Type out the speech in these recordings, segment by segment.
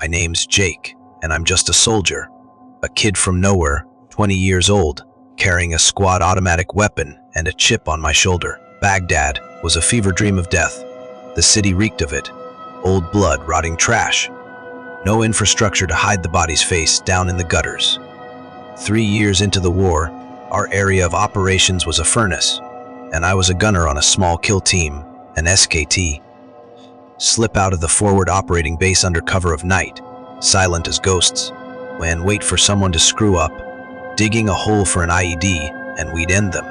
My name's Jake, and I'm just a soldier. A kid from nowhere, 20 years old, carrying a squad automatic weapon and a chip on my shoulder. Baghdad was a fever dream of death. The city reeked of it. Old blood, rotting trash. No infrastructure to hide the body's face down in the gutters. 3 years into the war, our area of operations was a furnace, and I was a gunner on a small kill team, an SKT. Slip out of the forward operating base under cover of night, silent as ghosts, and wait for someone to screw up, digging a hole for an IED, and we'd end them.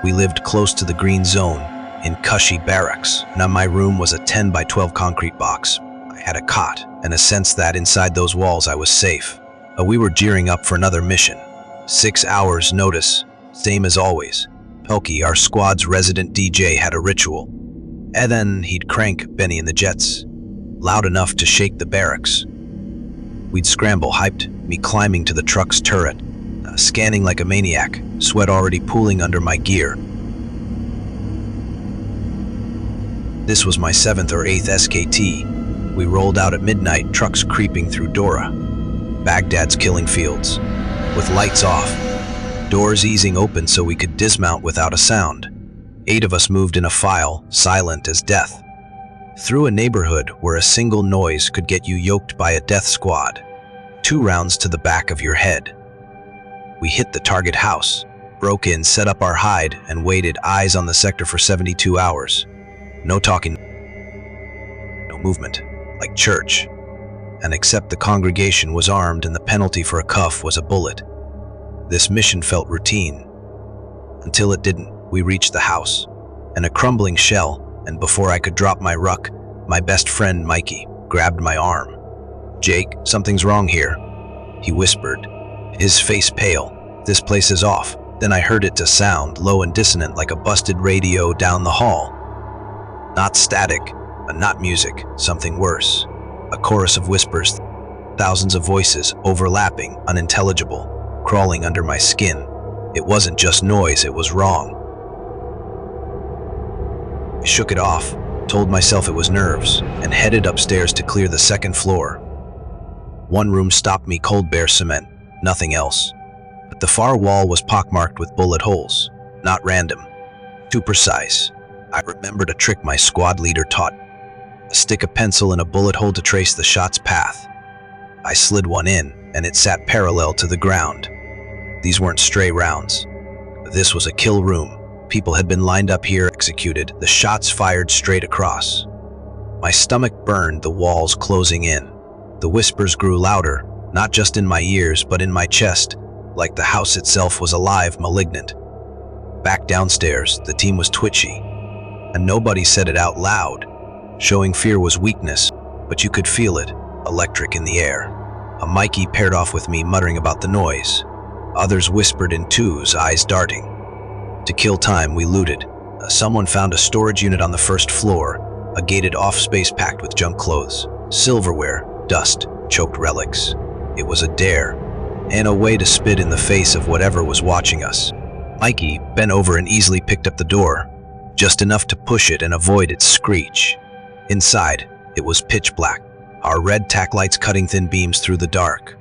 We lived close to the green zone, in cushy barracks. Now my room was a 10 by 12 concrete box. I had a cot, and a sense that inside those walls I was safe. We were gearing up for another mission. 6 hours notice, same as always. Pelkey, our squad's resident DJ, had a ritual. And then he'd crank Benny and the Jets, loud enough to shake the barracks. We'd scramble, hyped, me climbing to the truck's turret, scanning like a maniac, sweat already pooling under my gear. This was my 7th or 8th SKT. We rolled out at midnight, trucks creeping through Dora, Baghdad's killing fields, with lights off, doors easing open so we could dismount without a sound. 8 of us moved in a file, silent as death, through a neighborhood where a single noise could get you yoked by a death squad, 2 rounds to the back of your head. We hit the target house, broke in, set up our hide, and waited, eyes on the sector for 72 hours. No talking, no movement, like church. And except the congregation was armed and the penalty for a cuff was a bullet. This mission felt routine. Until it didn't. We reached the house, and a crumbling shell, and before I could drop my ruck, my best friend Mikey grabbed my arm. "Jake, something's wrong here," he whispered, his face pale. "This place is off." Then I heard it to sound low and dissonant like a busted radio down the hall. Not static, not music, something worse. A chorus of whispers, thousands of voices, overlapping, unintelligible, crawling under my skin. It wasn't just noise, it was wrong. I shook it off, told myself it was nerves, and headed upstairs to clear the 2nd floor. One room stopped me, cold bare cement, nothing else. But the far wall was pockmarked with bullet holes, not random, too precise. I remembered a trick my squad leader taught. Stick a pencil in a bullet hole to trace the shot's path. I slid one in, and it sat parallel to the ground. These weren't stray rounds. This was a kill room. People had been lined up here, executed, the shots fired straight across. My stomach burned, the walls closing in. The whispers grew louder, not just in my ears, but in my chest, like the house itself was alive, malignant. Back downstairs, the team was twitchy, and nobody said it out loud. Showing fear was weakness, but you could feel it, electric in the air. A Mikey paired off with me, muttering about the noise. Others whispered in twos, eyes darting. To kill time, we looted. Someone found a storage unit on the 1st floor, a gated off space packed with junk clothes, silverware, dust, choked relics. It was a dare, and a way to spit in the face of whatever was watching us. Mikey bent over and easily picked up the door, just enough to push it and avoid its screech. Inside, it was pitch black, our red tack lights cutting thin beams through the dark.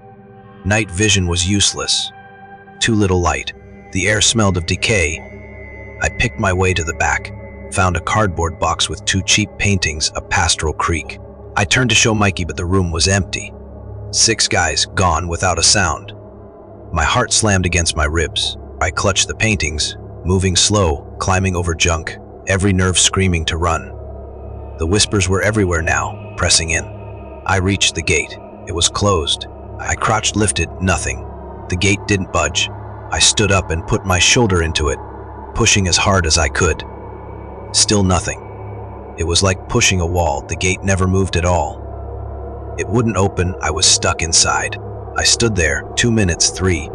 Night vision was useless. Too little light. The air smelled of decay. I picked my way to the back, found a cardboard box with 2 cheap paintings, a pastoral creek. I turned to show Mikey, but the room was empty. 6 guys, gone without a sound. My heart slammed against my ribs. I clutched the paintings, moving slow, climbing over junk, every nerve screaming to run. The whispers were everywhere now, pressing in. I reached the gate. It was closed. I crouched, lifted, nothing. The gate didn't budge. I stood up and put my shoulder into it, pushing as hard as I could. Still nothing. It was like pushing a wall. The gate never moved at all. It wouldn't open. I was stuck inside. I stood there, 2 minutes, 3.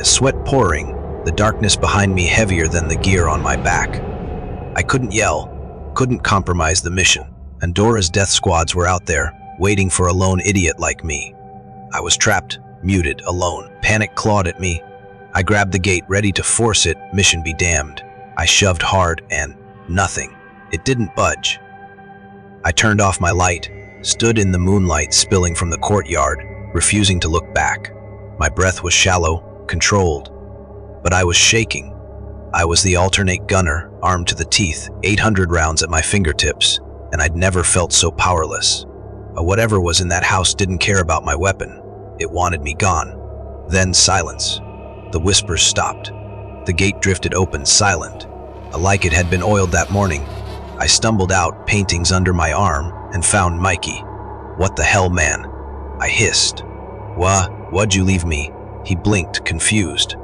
Sweat pouring, the darkness behind me heavier than the gear on my back. I couldn't yell, couldn't compromise the mission, and Dora's death squads were out there, waiting for a lone idiot like me. I was trapped, muted, alone. Panic clawed at me. I grabbed the gate, ready to force it, mission be damned. I shoved hard, and nothing. It didn't budge. I turned off my light, stood in the moonlight spilling from the courtyard, refusing to look back. My breath was shallow, controlled, but I was shaking. I was the alternate gunner, armed to the teeth, 800 rounds at my fingertips, and I'd never felt so powerless. Whatever was in that house didn't care about my weapon. It wanted me gone. Then silence. The whispers stopped. The gate drifted open, silent, like it had been oiled that morning. I stumbled out, paintings under my arm, and found Mikey. "What the hell, man?" I hissed. What'd you leave me?" He blinked, confused.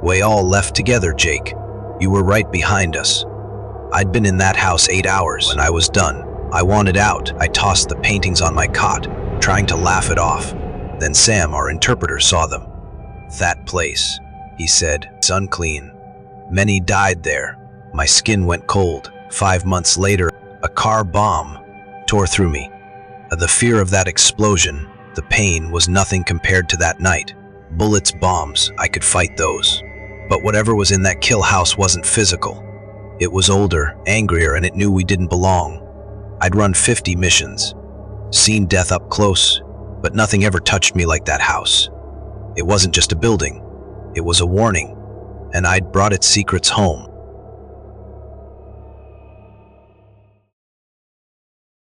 "We all left together, Jake. You were right behind us." I'd been in that house 8 hours, and I was done. I wanted out. I tossed the paintings on my cot, trying to laugh it off. Then Sam, our interpreter, saw them. "That place," he said, "it's unclean. Many died there." My skin went cold. 5 months later, a car bomb tore through me. The fear of that explosion, the pain, was nothing compared to that night. Bullets, bombs, I could fight those. But whatever was in that kill house wasn't physical. It was older, angrier, and it knew we didn't belong. I'd run 50 missions, seen death up close, but nothing ever touched me like that house. It wasn't just a building, it was a warning, and I'd brought its secrets home.